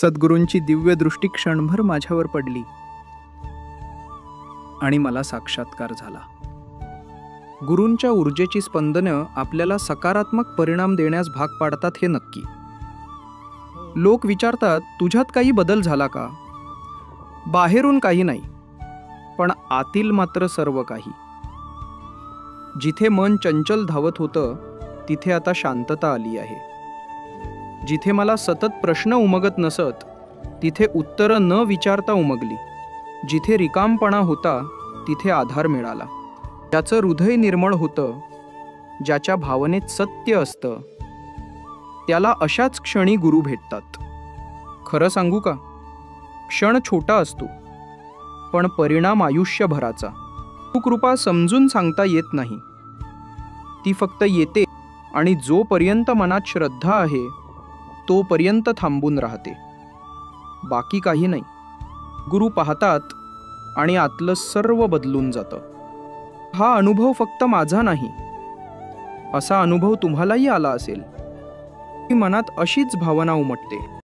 सद्गुरूंची दिव्य दृष्टी क्षणभर माझ्यावर पडली आणि मला साक्षात्कार झाला. गुरूंच्या ऊर्जेची स्पंदनं आपल्याला सकारात्मक परिणाम देण्यास भाग पाडतात हे नक्की. लोक विचारतात, तुझ्यात काही बदल झाला का? बाहेरून काही नाही, पण आतील मात्र सर्व काही. जिथे मन चंचल धावत होतं तिथे आता शांतता आली आहे. जिथे मला सतत प्रश्न उमगत नसत तिथे उत्तरं न विचारता उमगली. जिथे रिकामपणा होता तिथे आधार मिळाला. ज्याचं हृदय निर्मळ होतं, ज्याच्या भावनेत सत्य असतं, त्याला अशाच क्षणी गुरु भेटतात. खरं सांगू का, क्षण छोटा असतो पण परिणाम आयुष्यभराचा. कृपा समजून सांगता येत नाही, ती फक्त येते आणि जोपर्यंत मनात श्रद्धा आहे तोपर्यंत थांबून राहते. बाकी काही नाही. गुरु पाहतात आणि आतलं सर्व बदलून जातं. हा अनुभव फक्त माझा नाही, असा अनुभव तुम्हालाही आला असेल. मनात अशीच भावना उमटते.